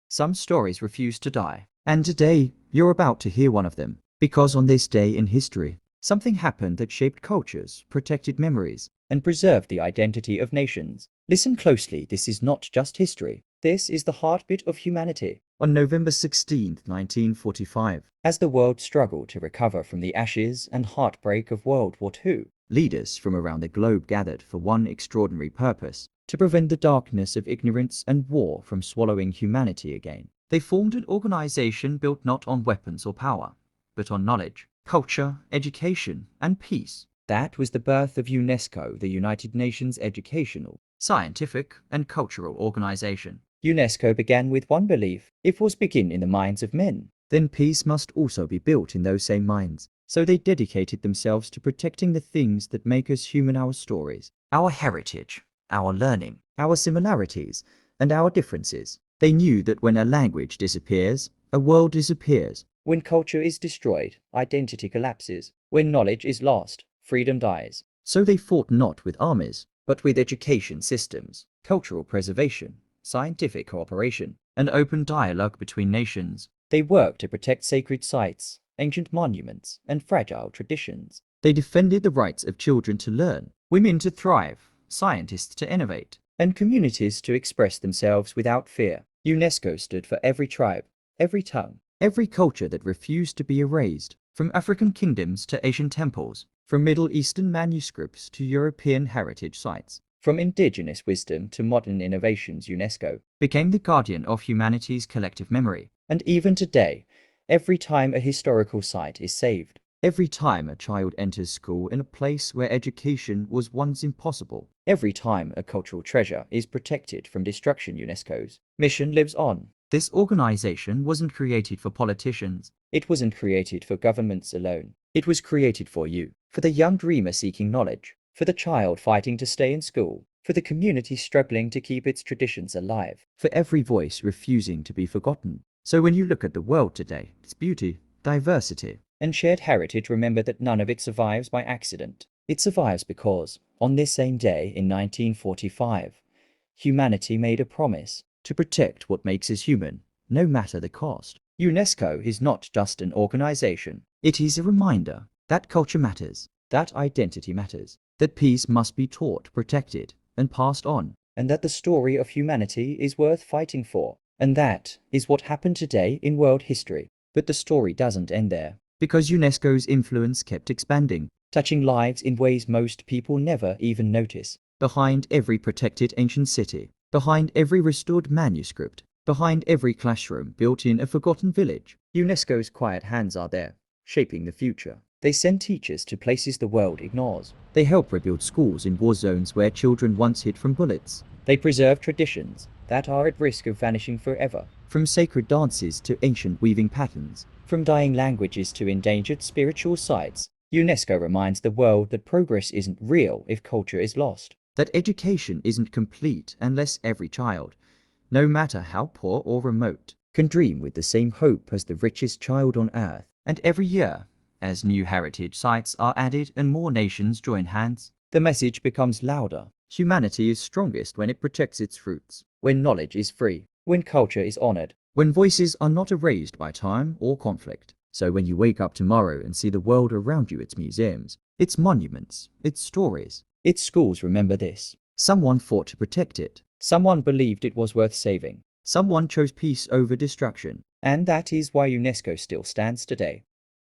Some stories refuse to die. And today, you're about to hear one of them. Because on this day in history, something happened that shaped cultures, protected memories, and preserved the identity of nations. Listen closely, this is not just history. This is the heartbeat of humanity. On November 16, 1945, as the world struggled to recover from the ashes and heartbreak of World War II, leaders from around the globe gathered for one extraordinary purpose: to prevent the darkness of ignorance and war from swallowing humanity again. They formed an organization built not on weapons or power, but on knowledge, culture, education, and peace. That was the birth of UNESCO, the United Nations Educational, Scientific, and Cultural Organization. UNESCO began with one belief: if wars begin in the minds of men, then peace must also be built in those same minds. So they dedicated themselves to protecting the things that make us human: our stories, our heritage, our learning, our similarities, and our differences. They knew that when a language disappears, a world disappears. When culture is destroyed, identity collapses. When knowledge is lost, freedom dies. So they fought not with armies, but with education systems, cultural preservation, scientific cooperation, and open dialogue between nations. They worked to protect sacred sites, ancient monuments, and fragile traditions. They defended the rights of children to learn, women to thrive, scientists to innovate, and communities to express themselves without fear. UNESCO stood for every tribe, every tongue, every culture that refused to be erased, from African kingdoms to Asian temples, from Middle Eastern manuscripts to European heritage sites, from indigenous wisdom to modern innovations. UNESCO became the guardian of humanity's collective memory. And even today, every time a historical site is saved, every time a child enters school in a place where education was once impossible, every time a cultural treasure is protected from destruction, UNESCO's mission lives on. This organization wasn't created for politicians. It wasn't created for governments alone. It was created for you, for the young dreamer seeking knowledge, for the child fighting to stay in school, for the community struggling to keep its traditions alive, for every voice refusing to be forgotten. So when you look at the world today, its beauty, diversity, and shared heritage, remember that none of it survives by accident. It survives because, on this same day in 1945, humanity made a promise to protect what makes us human, no matter the cost. UNESCO is not just an organization. It is a reminder that culture matters, that identity matters, that peace must be taught, protected, and passed on, and that the story of humanity is worth fighting for. And that is what happened today in world history. But the story doesn't end there, because UNESCO's influence kept expanding, touching lives in ways most people never even notice. Behind every protected ancient city, behind every restored manuscript, behind every classroom built in a forgotten village, UNESCO's quiet hands are there, shaping the future. They send teachers to places the world ignores. They help rebuild schools in war zones where children once hid from bullets. They preserve traditions that are at risk of vanishing forever. From sacred dances to ancient weaving patterns, from dying languages to endangered spiritual sites, UNESCO reminds the world that progress isn't real if culture is lost, that education isn't complete unless every child, no matter how poor or remote, can dream with the same hope as the richest child on earth. And every year, as new heritage sites are added and more nations join hands, the message becomes louder. Humanity is strongest when it protects its roots, when knowledge is free, when culture is honored, when voices are not erased by time or conflict. So when you wake up tomorrow and see the world around you, its museums, its monuments, its stories, its schools, remember this: someone fought to protect it. Someone believed it was worth saving. Someone chose peace over destruction. And that is why UNESCO still stands today.